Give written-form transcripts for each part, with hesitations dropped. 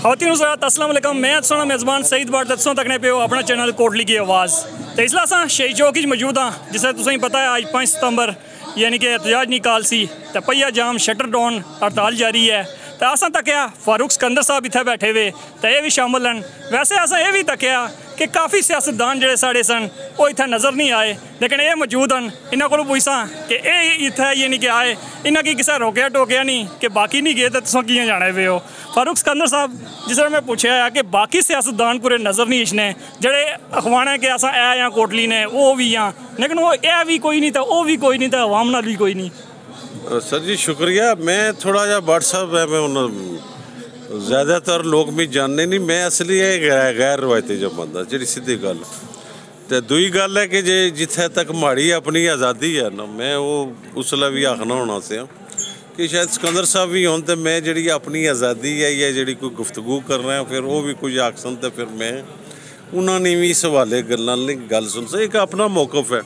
ख़वातीन हज़रात अस्सलाम वालेकुम। मैं सोना मेज़बान सईद बाट दसों तकने पे अपना चैनल कोटली की आवाज़। तो इसलिए अस शहीद चौक मौजूद हाँ, जिसे तुसें पता है अज 5 सितंबर यानी कि एहतजाज निकाल सी तो पहिया जाम शटर डाउन हड़ताल जारी है। तो असा तक्या फारूक सिकंदर साहब इत्थे बैठे हुए तो ये भी शामिल हैं। वैसे असा ये भी तक्या कि काफ़ी सियासतदान जोड़े साढ़े सन वो इत्थे नज़र नहीं आए, लेकिन ये मौजूद हैं। इन्हों को पूछा कि ये इत्थे यानी कि आए, इन्हें की किसी रोकया टोकया नहीं कि बाकी नहीं गए तो तुम कियां जाने पे हो। फारूक सिकंदर साहब जिस तरह मैं पूछा है कि बाकी सियासतदान पूरे नज़र नहीं इछने जेड़े अखवाने के असा ए या कोटली ने वो भी हाँ, लेकिन वो ए भी कोई नहीं था, वो भी कोई नहीं था, अवाम नाल भी कोई नहीं। सर जी शुक्रिया। मैं थोड़ा जहा बट साहब है, मैं ज़्यादातर लोग भी जानने नहीं, मैं असली है गैर रवायती जो बंदा जी सीधी गल। तो दूई गल है कि जे जिथे तक माड़ी अपनी आज़ादी है ना, मैं वो उसला भी आखना होना से कि शायद सिकंदर साहब भी हों तो मैं जी अपनी आज़ादी है या जी कोई गुफ्तगू कर रहे हैं फिर वो भी कुछ आखसन तो फिर मैं उन्होंने भी इस हवाले गल सुन सक। एक अपना मौकफ है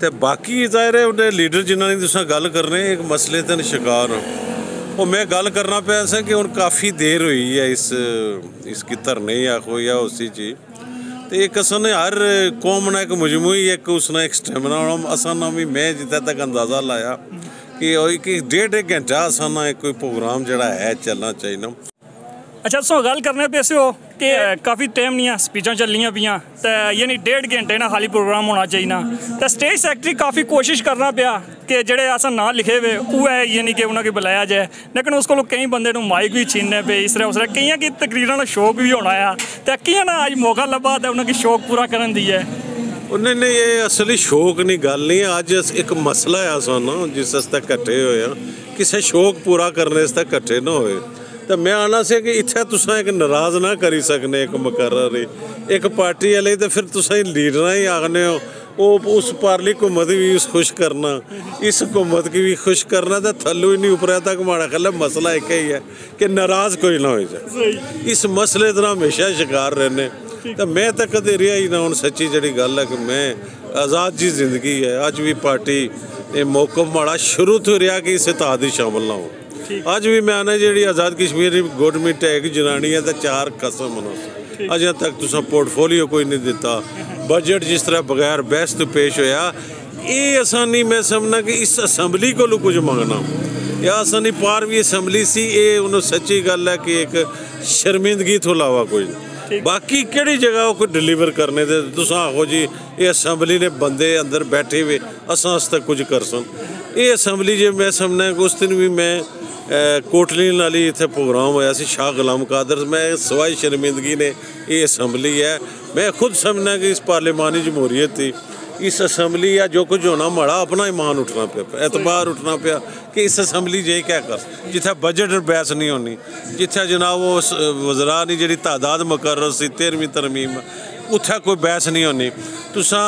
तो बाकी ज़ाहिर है उन्हें लीडर जिन्होंने तुम गल कर रहे हैं एक मसले तन शिकार हो। वो मैं गल करना पाया सा कि हूँ काफ़ी देर हुई है इसकी धरने आखो या उसी चीज़ तो एक असन हर कौम ने एक मजमूई एक उसने एक स्टेमिना होना। असाना भी मैं जितना तक अंदाज़ा लाया कि एक डेढ़ घंटा असाना कोई प्रोग्राम जड़ा है चलना चाहिए। अच्छा तुम गल करने पे हो कि काफ़ी टाइम नहीं स्पीचा चलियाँ पियाँ तो यानी 1.5 घंटे ना खाली प्रोग्राम होना चाहिए। तो स्टेज सैकटरी काफ़ी कोशिश करना पाया कि जेड़े असा ना लिखे हुए वो है यानी कि उन्होंने बुलाया जाए, लेकिन उसको कई बंदे माइक भी छीनने पे इस तरह उस तरह कई की तकरीर का शौक भी होना है तो कई ना अज मौका लभा तो उन्होंने शौक पूरा करने दी है। उन्होंने ये असली शौक नहीं गल नहीं अज एक मसला है सानू जिस आस्ते कट्ठे होए किसी शौक पूरा करने आस्ते कट्ठे ना होए। तो मैं आना से कि इत्थे तुसा एक नाराज़ ना करी सकने एक मुकर्रर एक पार्टी वाले तो फिर तुसा लीडर ही आखने हो वो उस पारली हुकूमत भी खुश करना इस हुकूमत की भी खुश करना तो थल्लू ही नहीं उपरा तक माड़ा खल मसला एक ही है कि नाराज़ कोई ना हो जाए। इस मसले तरह हमेशा शिकार रहने तो मैं तो कदे रहा ही ना। हूँ सच्ची जी गल है कि मैं आज़ाद जी जिंदगी है अज भी पार्टी मौकफ माड़ा शुरू तो रहा कि इस इतिहाद ही शामिल ना हो। अज भी मैं आना जी आज़ाद कश्मीर गौरमेंट है एक जनानी है तो 4 कसम मनो अजें तक तुसा पोर्टफोलियो कोई नहीं दिता। बजट जिस तरह बगैर बहस तो पेश होया ये आसानी मैं समझना कि इस असैम्बली को कुछ मंगना या आसानी पार भी असैम्बली सी ये उन्होंने सच्ची गल है कि एक शर्मिंदगी तो इलावा कोई बाकी किहड़ी जगह वो कोई डिलीवर करने दे तुस आखो जी ये असैम्बली ने बंदे अंदर बैठे हुए असां आस्ते कुछ कर सन। ये असैम्बली जो मैं समझना कि उस दिन भी मैं कोटली नाली इतने प्रोग्राम होया सी शाह गुलाम कादर मैं सवाई शर्मिंदगी ने ये असैम्बली है। मैं खुद समझना कि इस पार्लिमानी जमहूरीत थी इस असैम्बली या जो कुछ होना माड़ा अपना ईमान उठना पाया एतबार उठना पाया कि इस असैम्बली जे क्या कर जिथे बजट बहस नहीं होनी जिथे जनाब वो वज़रा की जी तादाद मुकर्रर सी 13वीं तरमीम उत्थे कोई बहस नहीं होनी। तुसा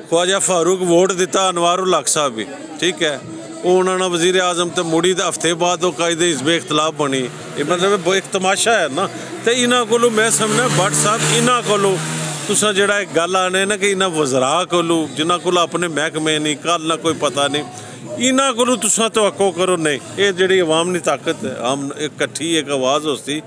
ख्वाजा फारूक वोट दिता अनवार उल हक साहब भी ठीक है वो उन्होंने वज़ीर आज़म तो मुड़ी तो हफ्ते बाद वो कायदे हिज़्ब इख्तलाफ बनी ये मतलब एक तमाशा है ना। तो इन्हों को मैं समझना भट्ट साहब इन्हों को तुसा जड़ा एक गल आने ना कि इन्होंने वज़रा को जिन्हों को अपने महकमे नहीं कल ना कोई पता नहीं इन्हों को तुसा तो अको करो नहीं ये जी अवाम की ताकत है आम एक कट्ठी एक आवाज़ होती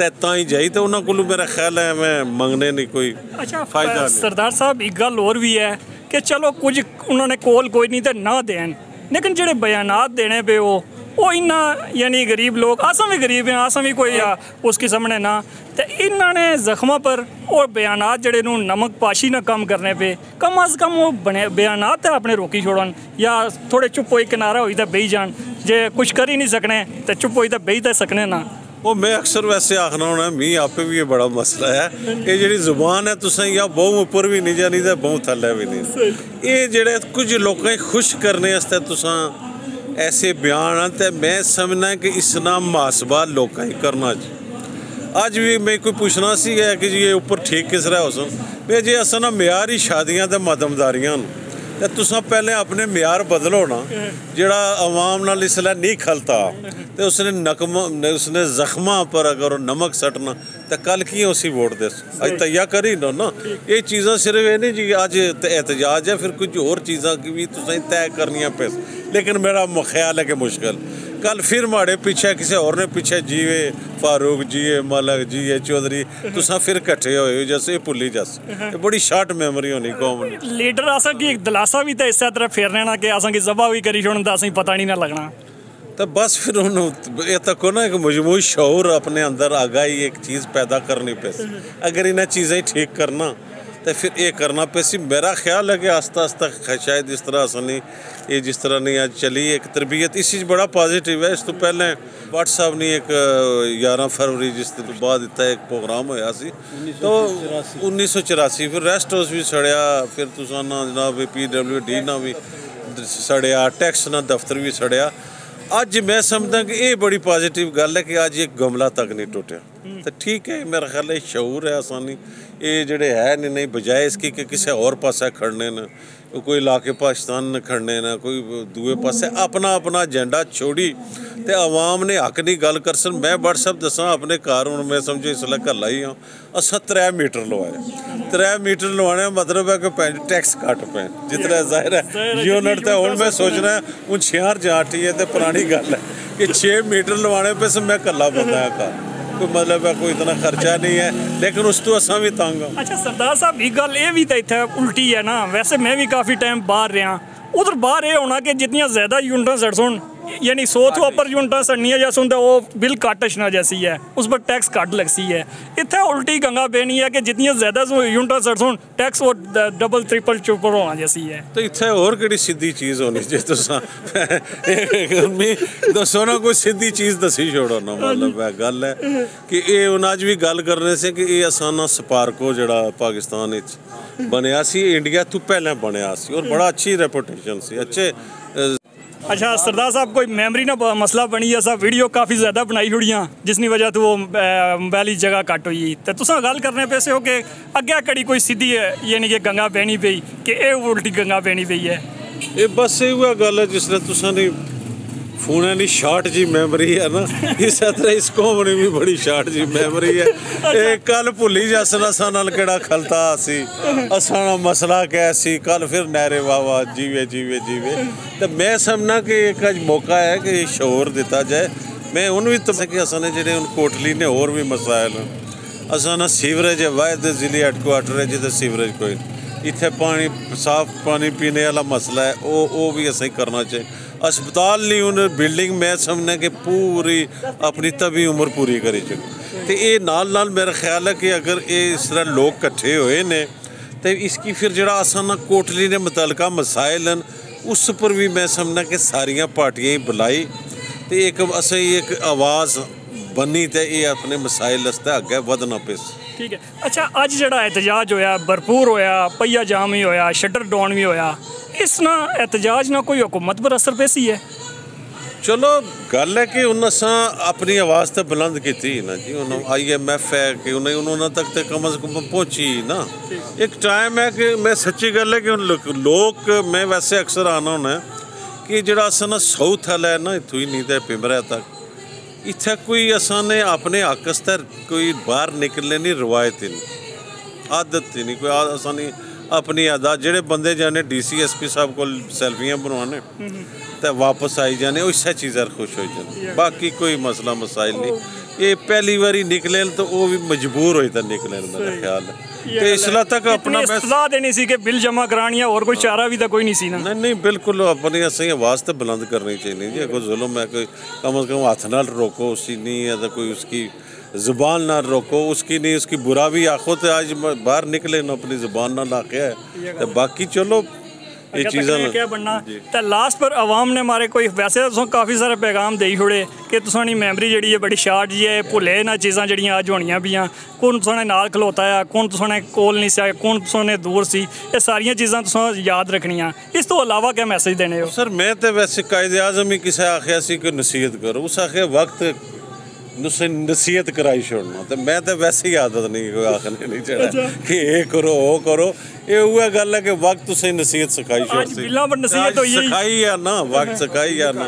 तो ही जाई तो उन्होंने को मेरा ख्याल है मैं मंगने नहीं कोई फायदा नहीं। सरदार साहब एक गल और भी है कि चलो कुछ उन्होंने कोल कोई नहीं तो ना देन, लेकिन जेडे बयानात देने पे वो इन्ना यानी गरीब लोग असां भी गरीब हैं असां भी कोई उसके सामने ना तो इन्होंने जख्मों पर और बयानात जड़े नमक पाशी ना कम करने पे कम अज़ कम वो बने बयानात है अपने रोकी छोड़न या थोड़े चुप होई किनारा होई तो बही जान जे कुछ कर ही नहीं सकने तो चुप होई तो बही तो सकने ना। वो मैं अक्सर वैसे आखना होना मी आपे भी ये बड़ा मसला है कि जी जुबान है तुसें या बहु उपर भी नहीं जानी तो बहु थल्ले भी नहीं ये जेड़े कुछ लोग खुश करने आस्ते तुसां ऐसे बयान तो मैं समझना कि इस नाम मुहासबा लोग ही करना अज भी मैं कोई पूछना सी है कि जी ये उपर ठीक किस तरह हो सन मैं जे अस ना म्यारी शादियाँ तो मदमदारियाँ तो तुसा पहले अपने म्यार बदलो ना जड़ा अवाम नाल इसलिए नहीं खलता तो उसने जख्मा पर अगर नमक सटना तो कल की उसी वोट दे अज तैयार करी नो ना ये चीज़ा सिर्फ ये नहीं जी अज एहतजाज है फिर कुछ और चीज़ा की भी तुसें तय करनियाँ पे लेकिन मेरा ख्याल है कि मुश्किल कल फिर माड़े पीछे किसी और ने पीछे जीवे फारूक जी है मलक जी है चौधरी तुसा फिर कट्ठे होए जैसे भुली जस बड़ी शार्ट मेमोरी होनी कौम लीडर असा की दलासा भी तो इस तरह फेरने ना कि असा की जबा भी करी छोड़ तो असें पता नहीं ना लगना तो बस फिर ये तक ना एक मजमूई शऊर अपने अंदर आगाही एक चीज़ पैदा करनी पे अगर इन्हें चीज़ें ठीक करना तो फिर ये करना पे सी मेरा ख्याल है कि आस्ता आस्ता शायद इस तरह असनी ये जिस तरह नहीं आज चली एक तरबियत इस चीज़ बड़ा पॉजिटिव है। इस तो पहले भट्ट साहब ने एक 11 फरवरी जिस दिन बाद इतना एक प्रोग्राम होया सी तो 1984 फिर रेस्ट हाउस भी सड़िया फिर तुसाना जनाब PWD ना भी सड़िया टैक्स ना दफ्तर भी सड़िया अज मैं समझदा कि ये बड़ी पॉजिटिव गल है कि अज एक गमला तक नहीं टुटिया तो ठीक है मेरा ख्याल है शऊर है आसानी ये जड़े है नहीं बजाय इसकी कि किसी और पासे खड़ने न कोई इलाके पाकिस्तान न खड़ने न कोई दूए पासे अपना अपना एजेंडा छोड़ी तो आवाम ने हक नहीं गल कर सन मैं बट सब दसा अपने घर हूँ मैं समझो इसलिए कल ही हाँ असा 3 मीटर लवाए 3 मीटर लवाने मतलब है कि टैक्स घट पे जितना जाहिर है यूनिट तो हूँ मैं सोचना हूँ 6 जाठी है तो पुरानी गल है कि 6 मीटर लवाने पे मैं कला बंदा है घर कोई मतलब है कोई इतना खर्चा नहीं है लेकिन उस तो असा भी तंग हाँ। अच्छा सरदार साहब एक गल ये भी तो इतने उल्टी है ना वैसे मैं भी काफ़ी टाइम बाहर रहा उधर बाहर ये होना कि जितनी ज़्यादा यूनिटां सड़सन यानी 100 तो ऊपर यूनिटां सड़नियां जैसे होंगे वो बिल घट अछना जैसी है उस पर टैक्स घट लगती है इतने उल्टी गंगा पेनी है कि जितनी ज़्यादा यूनिटां सड़सन टैक्स वो डबल ट्रिपल चुपर होना जैसी है तो इतने और कि सीधी चीज़ होनी चाहिए दसो ना कोई सीधी चीज़ दसी छोड़ो ना मतलब है गल है कि ये अज भी गल करने से कि ये असाना स्पार्को जड़ा पाकिस्तान बनया सी इंडिया तो पहले बनया सी और बड़ा अच्छी रेपुटेशन सी अच्छे अच्छा सरदार साहब कोई मेमोरी ना मसला बनी ऐसा वीडियो काफ़ी ज़्यादा बनाई छुड़ियाँ जिसकी वजह तो वो मोबाइल जगह घट हुई तो तुसा गल करने पे से हो कि अग्गे कड़ी कोई सीधी है यानी कि गंगा पैनी पई कि ये उल्टी गंगा पैनी पई है ये बस ये गल है जिसने तुसा ने फोन की शार्ट जी मेमोरी है ना इस तरह इस कौम ने भी बड़ी शार्ट जी मेमोरी है ये कल भुली जसन असा नाल केड़ा खलता सी असा मसला क्या सी कल फिर नहरे वाह जीवे जीवे जीवे तो मैं समझना कि एक अज मौका है कि शोर दिता जाए मैं उन्होंने भी तो कि असा ने जेडे कोटली ने होर भी मसाइल असा ना सीवरेज है वायद जिले हेडक्वार्टर है जिधर सीवरेज कोई इतने पानी साफ पानी पीने वाला मसला है वो भी असें करना चाहिए अस्पताल नहीं उन बिल्डिंग मैं समझना कि पूरी अपनी तभी उम्र पूरी करी चुकी तो ये नाल मेरा ख्याल है कि अगर ये इस तरह लोग कट्ठे हुए ने तो इसकी फिर जरा असाना कोटली ने मुतलका मसाइल हैं उस पर भी मैं समझना कि सारिया पार्टियां ही बुलाई तो एक असें एक आवाज़ बनी तो ये अपने मसाइल वास्ते अगे वधना पे ठीक है। अच्छा अज जड़ा एहतजाज होया भरपूर होया पहिया जाम ही होया शटर डाउन भी होया इस ना एहतजाज ना कोई हुकूमत पर असर पेसी है चलो गल है कि उन्हें अपनी आवाज़ तो बुलंद की ना जी उन्होंने IMF है कि उन्होंने तक तो कम से कम पहुँची ना एक टाइम है कि मैं सच्ची गल है कि लोग मैं वैसे अक्सर आना होना कि जरा असा ना साउथ वाला है ना इतों ही नहीं तो पिंबरा तक इत्थे कोई असा ने अपने हक आस्ते कोई बाहर निकलने नहीं रवायत ही नहीं आदत ही नहीं कोई असा नहीं अपनी आदत जेडे बंदे जाने DC SP साहब को सैल्फियाँ बनवाने तो वापस आई जाने इस चीज़ा खुश हो जाने बाकी कोई मसला मसाइल नहीं ये पहली बारी निकले तो वो भी मजबूर हो निकले मेरा ख्याल है तो इसलिए तक अपना सलाह देनी सी कि बिल जमा करानी और कोई चारा भी तो कोई नहीं सी ना नहीं बिल्कुल अपनी सही आवाज़ तो बुलंद करनी चाहिए जी कोई जुल्म है कोई कम से कम हाथ ना रोको उसकी नहीं है तो कोई उसकी ज़ुबान ना रोको उसकी नहीं उसकी बुरा भी आखो तो आज बाहर निकले ना अपनी ज़ुबान ना लाके है तो बाकी चलो ये चीज़ें क्या बनना तो लास्ट पर आवाम ने हमारे कोई वैसे तो काफ़ी सारे पैगाम दे छोड़े कि तुसानी मैमरी जी है बड़ी शार्ट जी है भुले ना चीज़ां जड़ियां अज होनियां पियां कौन तुसाने नाल खलोता है कौन तुसाने कोल नहीं सी कौन तुसाने दूर सी ये सारियां चीज़ां तुसां याद रखनियां इस तो अलावा क्या मैसेज देने हो सर मैं तो वैसे कायदे आज़म ही किसी आखिया सी कि नसीहत करो उस आखिया वक्त नसीहत कराई छोड़ना। तो मैं तो वैसे ही आदत नहीं कोई आखने नहीं चढ़ा कि ये करो वो करो, ये हुआ गल है कि वक्त तुसें नसीहत सिखाई छोड़सी सिखाई या ना, वक्त सिखाई या ना,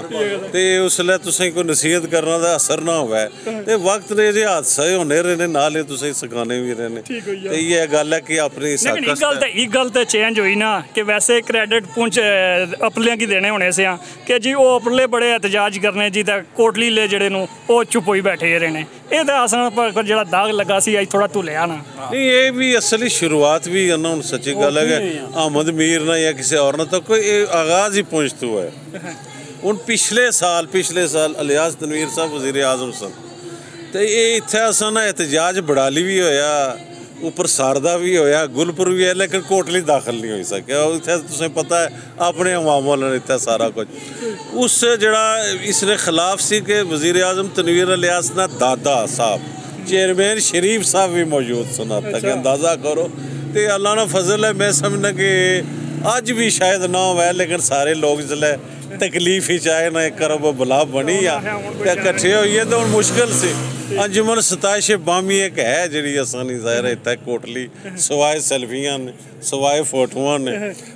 तो उसलै तुसें कोई नसीहत करना दा असर ना होवे, ते वक्त ने जे हादसे होने रहने नाल तुसें सिखाने भी रहने। ते ये गल है कि अपनी एक गल तो चेंज हुई ना कि वैसे क्रेडिट पुंछ अपलियां की देने होने से कि जी वो अपले बड़े एहतजाज करने जी ते कोटली ले जड़े नु वो चुप होई बैठे रहने, ये तो असन पर जेड़ा दाग लगा सी अज थोड़ा धुलिया ना। नहीं ये भी असली शुरुआत भी है ना, हुण सच्ची गल है कि अहमद मीर ना या किसी और ना तो कोई आगाज ही पहुंच तो है। हुण पिछले साल इलियास तनवीर साहब वज़ीर आज़म सन, तो ये इत्थे असन एहतजाज बड़ाली भी होया, उपर सारदा भी होया, गुलपुर भी है, लेकिन कोटली दाखिल नहीं हो सके। इत्थे तुसें पता है अपने अवाम इत्थे सारा कुछ उस जड़ा इसने खिलाफ सी कि वज़ीर आज़म तनवीर इलियास ना दादा साहब चेयरमैन शरीफ साहब भी मौजूद सुना तक अंदाज़ा करो। तो अल्लाह ना फजल है, मैं समझना कि अज भी शायद ना हो, लेकिन सारे लोग जिसले तकलीफ ही चाहे ना करो वो बुला बनी या कट्ठे होइए तो मुश्किल से अंजुमन सताइश बामी एक है जी आसानी जाहिर है इतना कोटली सवाए सेल्फियां ने सवाए फोटोआं ने।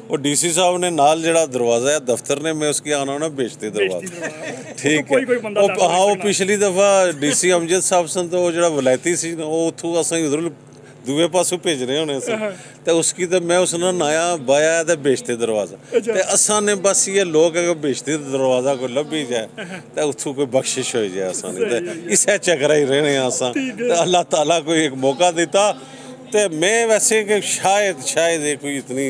वो DC साहब ने नाल जड़ा दरवाज़ा है दफ्तर ने, मैं उसकी आना ना बेचती दरवाज़ा ठीक है। हाँ वो पिछली दफ़ा DC अमजद साहब सन तो वो जड़ा वलायती सी वो उतों असें उधर दूए पासों भेजने होने से, तो उसकी तो मैं उसने नया बाया तो बेचते दरवाज़ा, तो असा ने बस ये लोग अगर बेचते दरवाज़ा को लभी जाए तो उतों कोई बख्शिश हो जाए आसानी, तो इसे चकरा ही रहने आसा। तो अल्लाह ताला कोई एक मौका देता, तो मैं वैसे कि शायद ये कोई इतनी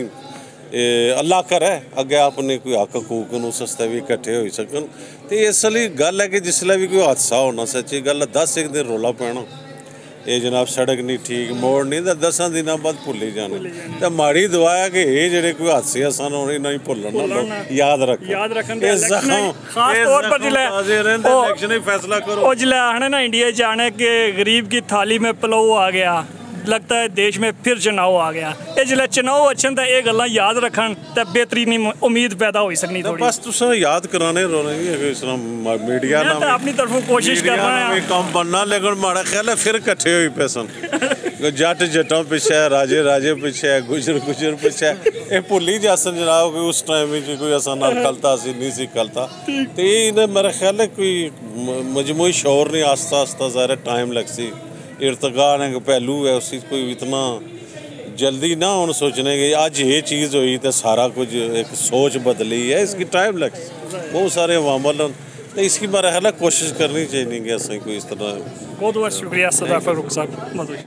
अल्लाह करे अगे अपने कोई हक हकूक उस आस्ते भी इकट्ठे हो सकन। तो इसलिए गल है कि जिसलै भी कोई हादसा होना, सच्ची गल 10 एक दिन रौला पैना ये जनाब सड़क नहीं ठीक मोड़ नहीं, तो 10 दिनों बाद भुली जाने। तो माड़ी दुआ है कि ये जेडे कोई हादसे सन होने नहीं भुलना, याद रखन फैसला करो। जिले आने ना इंडिया जाने के गरीब की थाली में पुलाव आ गया, लगता है देश में फिर चुनाव आ गया। ये जिले चुनाव अच्छे तो ये गल्लां याद रखन तो बेहतरीन उम्मीद पैदा हो सकनी थोड़ी। बस तुसां याद कराने रोने मीडिया ना अपनी तरफों कोशिश कर रहे हैं काम बनना, लेकिन माड़ा ख्याल है फिर इकट्ठे हुई पे सन जट जटों पिछे राजे राजे पिछे गुजर गुजर पिछे, ये भुली जासन जनाब कि उस टाइम में कोई असा ना कलता सी नहीं सी कलता। तो ये मेरा ख्याल है कोई मजमूई शौर नहीं, आस्ता आस्ता ज़ाहिर टाइम लग सी इर्तका ने पहलू है उसी कोई इतना जल्दी ना उन सोचने के आज ये चीज़ हुई तो सारा कुछ एक सोच बदली है, इसकी टाइम लग बहुत सारे अवामल, तो इसकी मेरा ख्याल है कोशिश करनी चाहिए कि ऐसा कोई इस तरह। बहुत बहुत शुक्रिया सरदार फारूक साहब।